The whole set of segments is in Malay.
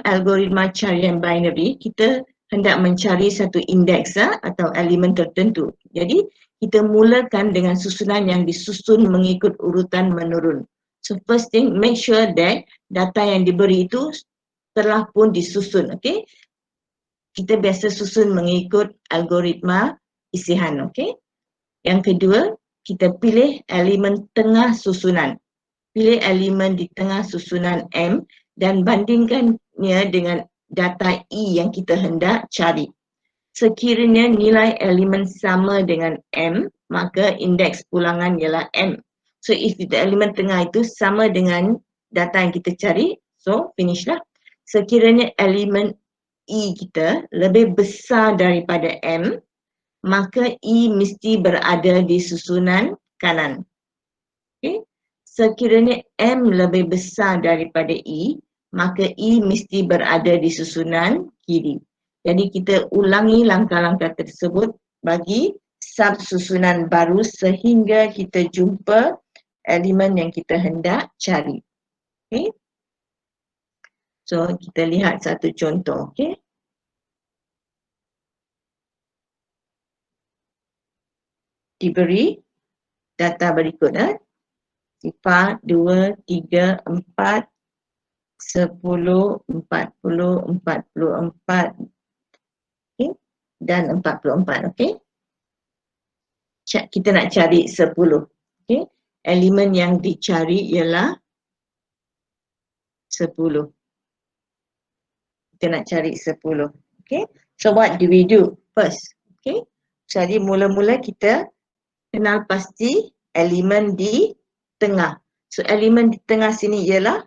algoritma carian binary, kita hendak mencari satu indeks atau elemen tertentu. Jadi kita mulakan dengan susunan yang disusun mengikut urutan menurun. So first thing, make sure that data yang diberi itu telah pun disusun. Okay? Kita biasa susun mengikut algoritma isihan. Okay? Yang kedua, kita pilih elemen tengah susunan. Pilih elemen di tengah susunan M dan bandingkannya dengan data E yang kita hendak cari. Sekiranya nilai elemen sama dengan M, maka indeks pulangan ialah M. So if the elemen tengah itu sama dengan data yang kita cari, so finish lah. Sekiranya elemen E kita lebih besar daripada M, maka E mesti berada di susunan kanan. Okay? Sekiranya M lebih besar daripada E, maka E mesti berada di susunan kiri. Jadi kita ulangi langkah-langkah tersebut bagi subsusunan baru sehingga kita jumpa elemen yang kita hendak cari. Okay? So kita lihat satu contoh. Okay? Diberi data berikut. 4, 2, 3, 4, 10, 40, 44, okay? Dan 44, okay? Kita nak cari 10, okay? Elemen yang dicari ialah 10. Kita nak cari 10, okay? So what do we do first? Okay? Jadi mula-mula kita kenal pasti elemen di tengah. So elemen di tengah sini ialah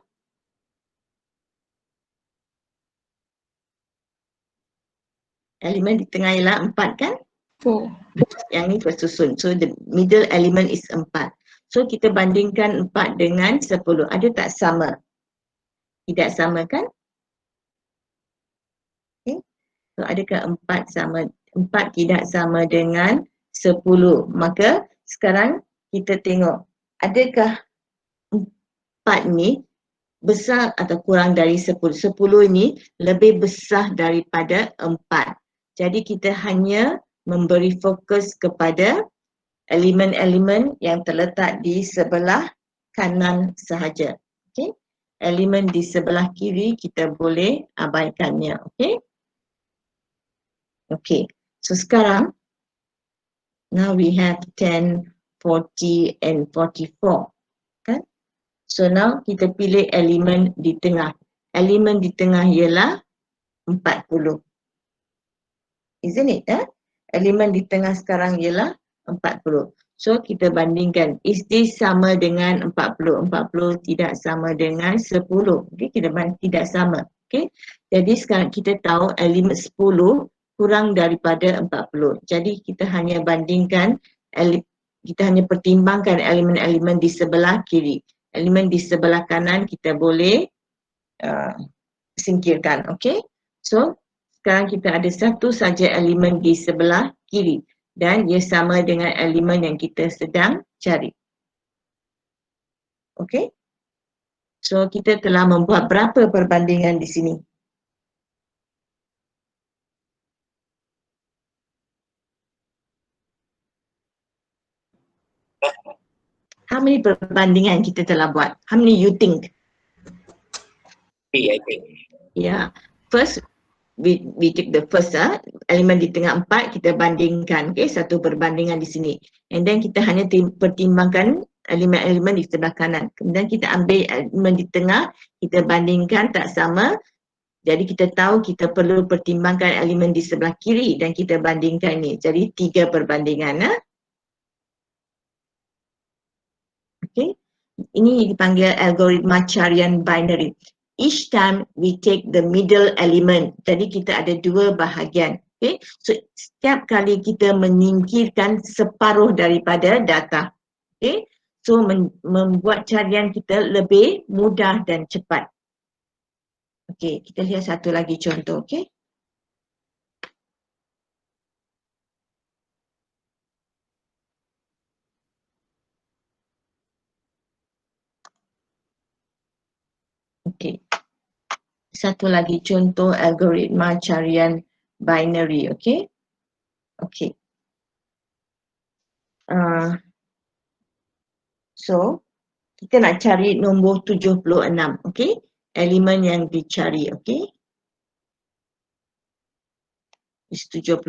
elemen di tengah ialah 4 kan? 4. Yang ni tersusun. So the middle element is 4. So kita bandingkan 4 dengan 10. Ada tak sama? Tidak sama kan? Okay. So adakah 4 sama? 4 tidak sama dengan 10. Maka sekarang kita tengok adakah 4 ni besar atau kurang dari 10. 10 ni lebih besar daripada 4. Jadi kita hanya memberi fokus kepada elemen-elemen yang terletak di sebelah kanan sahaja. Okay? Elemen di sebelah kiri kita boleh abaikannya. Okay? Okay. So sekarang, now we have 10, 40 and 44. Kan? So now kita pilih elemen di tengah. Elemen di tengah ialah 40. Isn't it? Elemen di tengah sekarang ialah 40. So kita bandingkan. Is this sama dengan 40? 40 tidak sama dengan 10. Okay, kita tidak sama. Okay. Jadi sekarang kita tahu elemen 10 kurang daripada 40. Jadi kita hanya bandingkan, kita hanya pertimbangkan elemen-elemen di sebelah kiri. Elemen di sebelah kanan kita boleh singkirkan. Okay. So sekarang kita ada satu saja elemen di sebelah kiri dan ia sama dengan elemen yang kita sedang cari. Okay. So kita telah membuat berapa perbandingan di sini? How many perbandingan kita telah buat? How many you think? 3, I think. Yeah. First, we take the first elemen di tengah 4 kita bandingkan, okay, satu perbandingan di sini. And then kita hanya pertimbangkan elemen-elemen di sebelah kanan. Kemudian kita ambil elemen di tengah, kita bandingkan tak sama. Jadi kita tahu kita perlu pertimbangkan elemen di sebelah kiri dan kita bandingkan ni. Jadi 3 perbandingan. Okay. Ini dipanggil algoritma carian binary. Each time we take the middle element. Jadi kita ada 2 bahagian. Okay. So setiap kali kita menyingkirkan separuh daripada data. Okay. So membuat carian kita lebih mudah dan cepat. Okay. Kita lihat satu lagi contoh. Okay. Okay. Satu satu lagi contoh algoritma carian binary, okey? Okey. So, kita nak cari nombor 76, okey? Elemen yang dicari, okey? Is 76,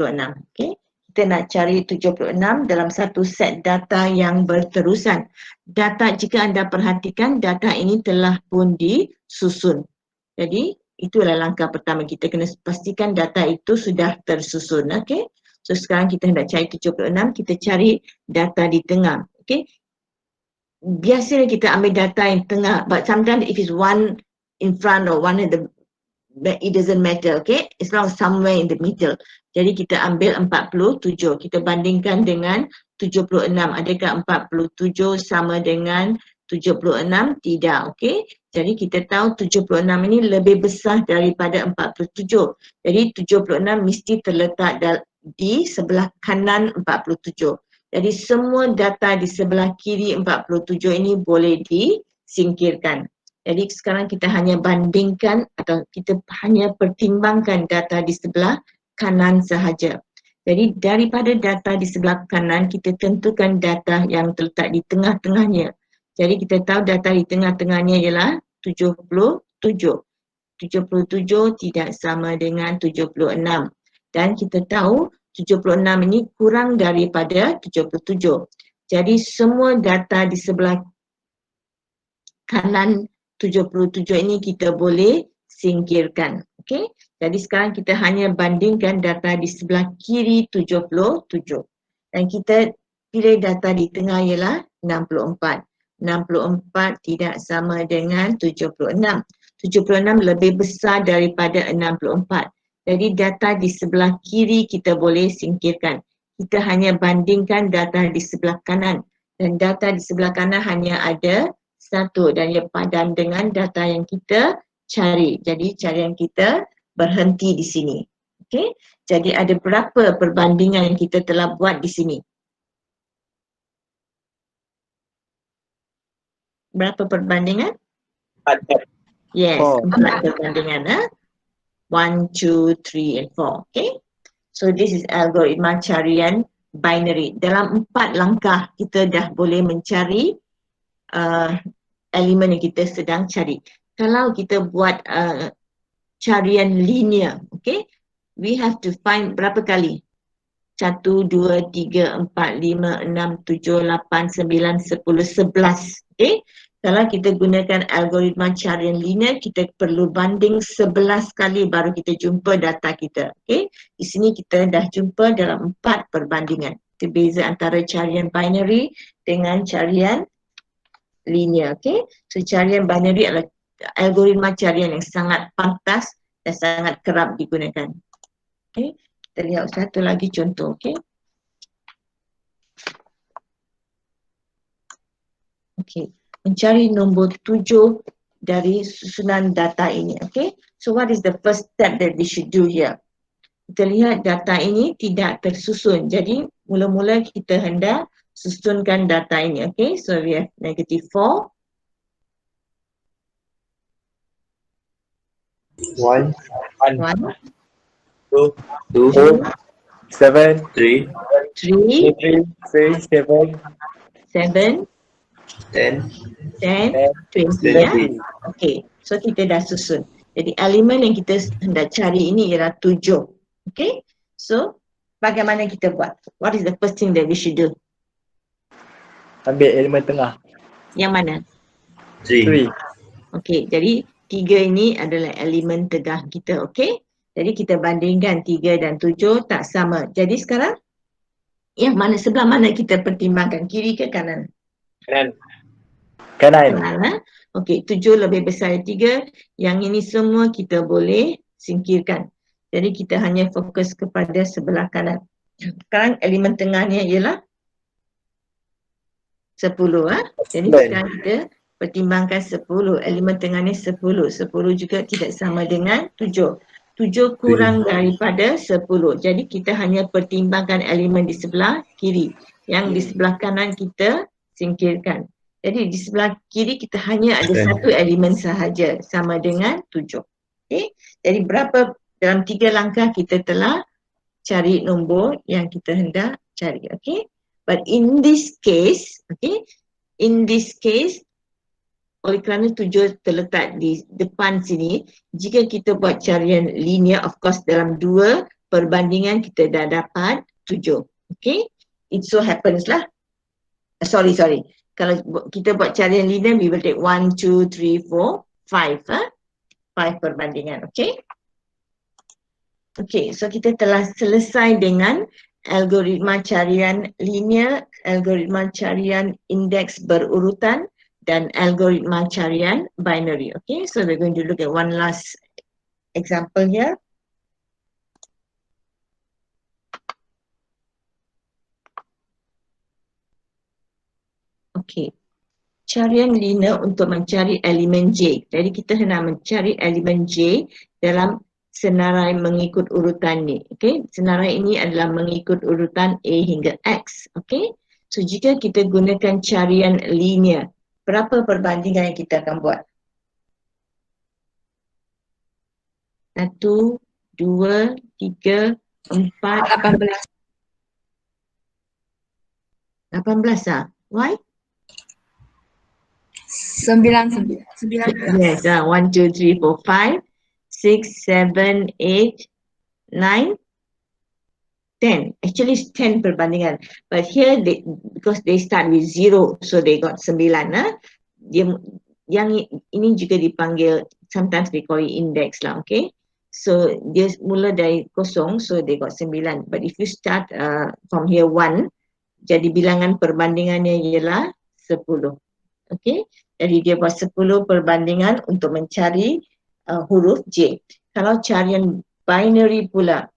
okey? Kita nak cari 76 dalam satu set data yang berterusan. Data, jika anda perhatikan, data ini telah pun disusun. Jadi, itulah langkah pertama. Kita kena pastikan data itu sudah tersusun, okey? So, sekarang kita hendak cari 76, kita cari data di tengah, okey? Biasanya kita ambil data yang tengah, but sometimes if it's one in front or one in the, it doesn't matter, okay? As long as somewhere in the middle. Jadi kita ambil 47, kita bandingkan dengan 76. Adakah 47 sama dengan 76? Tidak, okay? Jadi kita tahu 76 ini lebih besar daripada 47. Jadi 76 mesti terletak di sebelah kanan 47. Jadi semua data di sebelah kiri 47 ini boleh disingkirkan. Jadi sekarang kita hanya bandingkan atau kita hanya pertimbangkan data di sebelah kanan sahaja. Jadi daripada data di sebelah kanan, kita tentukan data yang terletak di tengah-tengahnya. Jadi kita tahu data di tengah-tengahnya ialah 77. 77 tidak sama dengan 76. Dan kita tahu 76 ini kurang daripada 77. Jadi semua data di sebelah kanan 77 ini kita boleh singkirkan. Okey. Jadi sekarang kita hanya bandingkan data di sebelah kiri 77. Dan kita pilih data di tengah ialah 64. 64 tidak sama dengan 76. 76 lebih besar daripada 64. Jadi data di sebelah kiri kita boleh singkirkan. Kita hanya bandingkan data di sebelah kanan. Dan data di sebelah kanan hanya ada satu dan ia padan dengan data yang kita cari. Jadi carian kita berhenti di sini. Okey. Jadi ada berapa perbandingan yang kita telah buat di sini? Berapa perbandingan? 4. Yes, 4 perbandingan. 1, 2, 3 and 4. Okay. So this is algoritma carian binary. Dalam 4 langkah kita dah boleh mencari elemen yang kita sedang cari. Kalau kita buat carian linear, okay, we have to find berapa kali? 1, 2, 3, 4, 5, 6, 7, 8, 9, 10, 11. Okay. Kalau kita gunakan algoritma carian linear, kita perlu banding 11 kali baru kita jumpa data kita. Okay. Di sini kita dah jumpa dalam 4 perbandingan. Itu beza antara carian binary dengan carian linear. Okay. So carian binary adalah algoritma carian yang sangat pantas dan sangat kerap digunakan. Okay. Kita lihat satu lagi contoh. Okay. Okay. Mencari nombor 7 dari susunan data ini. Okay. So what is the first step that we should do here? Kita lihat data ini tidak tersusun. Jadi mula-mula kita hendak susunkan data ini. Okay. So we have -4. 1, 1, 2, 2, 7, 3, 3, 7, 7, 10, 10, 20 ya. Okey, so kita dah susun. Jadi elemen yang kita hendak cari ini ialah 7. Okey, so bagaimana kita buat? What is the first thing that we should do? ambil elemen tengah. Yang mana? 3. 3. Okey, jadi 3 ini adalah elemen tengah kita. Okey, jadi kita bandingkan 3 dan 7 tak sama. Jadi sekarang yang mana, sebelah mana kita pertimbangkan? Kiri ke kanan? Kanan. Kanan. Okey, 7 lebih besar dari 3. Yang ini semua kita boleh singkirkan. Jadi kita hanya fokus kepada sebelah kanan. Sekarang elemen tengahnya ialah 10. Jadi sekarang kita pertimbangkan 10. Elemen tengahnya 10. 10 juga tidak sama dengan 7. 7 kurang daripada 10. Jadi kita hanya pertimbangkan elemen di sebelah kiri. Yang di sebelah kanan kita singkirkan. Jadi di sebelah kiri kita hanya ada satu elemen sahaja sama dengan 7. Okay. Jadi berapa dalam 3 langkah kita telah cari nombor yang kita hendak cari. Okay. But in this case, okay, in this case, oleh kerana 7 terletak di depan sini, jika kita buat carian linear, of course dalam 2 perbandingan kita dah dapat 7. Okay. It so happens lah. Sorry. Kalau kita buat carian linear, we will take 1, 2, 3, 4, 5. 5 perbandingan. Okay. Okay, so kita telah selesai dengan algoritma carian linear, algoritma carian indeks berurutan, dan algoritma carian binary. Okay, so we're going to look at one last example here. Okay, carian linear untuk mencari elemen J. Jadi kita hendak mencari elemen J dalam senarai mengikut urutan ni. Okay, senarai ini adalah mengikut urutan A hingga X. Okay, so jika kita gunakan carian linear, berapa perbandingan yang kita akan buat? 1, 2, 3, 4, 18. 18 ah? Why? 9. Yes, 1, 2, 3, 4, 5, 6, 7, 8, 9, 10. Actually it's 10 perbandingan. But here because they start with 0, so they got 9. Yang ini juga dipanggil, sometimes they call it index lah, okay. So dia mula dari 0, so they got 9. But if you start from here 1, jadi bilangan perbandingannya ialah 10. Okay, jadi dia buat 10 perbandingan untuk mencari huruf J. Kalau carian binary pula,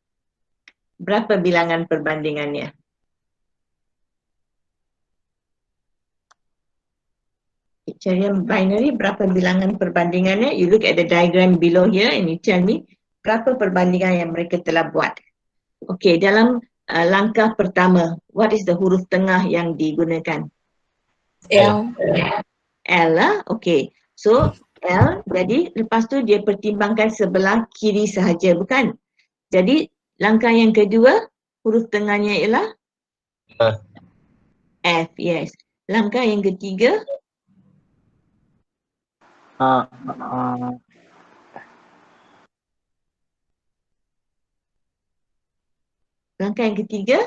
berapa bilangan perbandingannya? Carian binary, berapa bilangan perbandingannya? You look at the diagram below here and you tell me berapa perbandingan yang mereka telah buat. Okay, dalam langkah pertama, what is the huruf tengah yang digunakan? L. L lah, okay. So L, jadi lepas tu dia pertimbangkan sebelah kiri sahaja, bukan? Jadi langkah yang kedua, huruf tengahnya ialah F, yes. Langkah yang ketiga, langkah yang ketiga,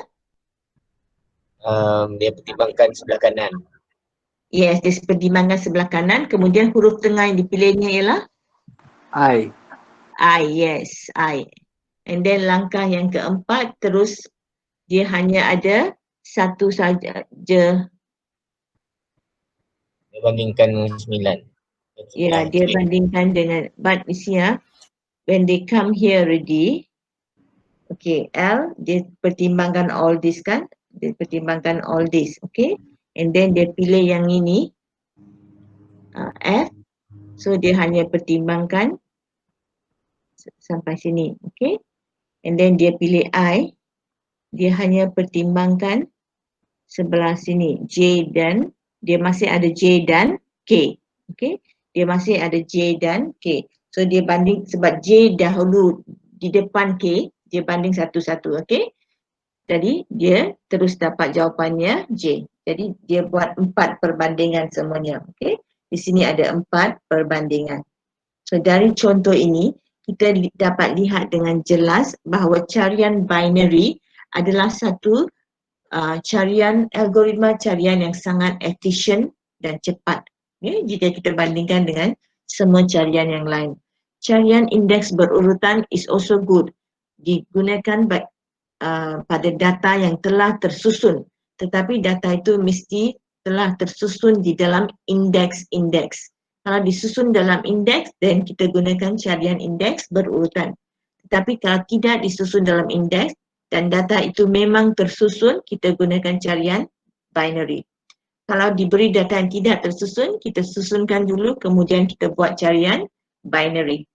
Dia pertimbangkan sebelah kanan. yes, dia pertimbangkan sebelah kanan. Kemudian huruf tengah yang dipilihnya ialah I. I, yes, I. And then langkah yang keempat, terus dia hanya ada satu saja. Dia bandingkan 9. Ya, dia bandingkan dengan, but you see when they come here already, okay, L, dia pertimbangkan all this kan, dia pertimbangkan all this, okay, and then dia pilih yang ini, F, so dia hanya pertimbangkan sampai sini, okay, and then dia pilih I, dia hanya pertimbangkan sebelah sini, J dan, dia masih ada J dan K, okay, dia masih ada J dan K. So dia banding, sebab J dahulu di depan K, dia banding satu-satu, okay. Jadi dia terus dapat jawapannya J. Jadi dia buat 4 perbandingan semuanya, okay. Di sini ada 4 perbandingan. So dari contoh ini, kita dapat lihat dengan jelas bahawa carian binary adalah satu algoritma carian yang sangat efisien dan cepat. Okay, jika kita bandingkan dengan semua carian yang lain. Carian indeks berurutan is also good. Digunakan pada data yang telah tersusun. Tetapi data itu mesti telah tersusun di dalam indeks-indeks. Kalau disusun dalam indeks, then kita gunakan carian indeks berurutan. Tetapi kalau tidak disusun dalam indeks dan data itu memang tersusun, kita gunakan carian binary. Kalau diberi data yang tidak tersusun, kita susunkan dulu, kemudian kita buat carian binary.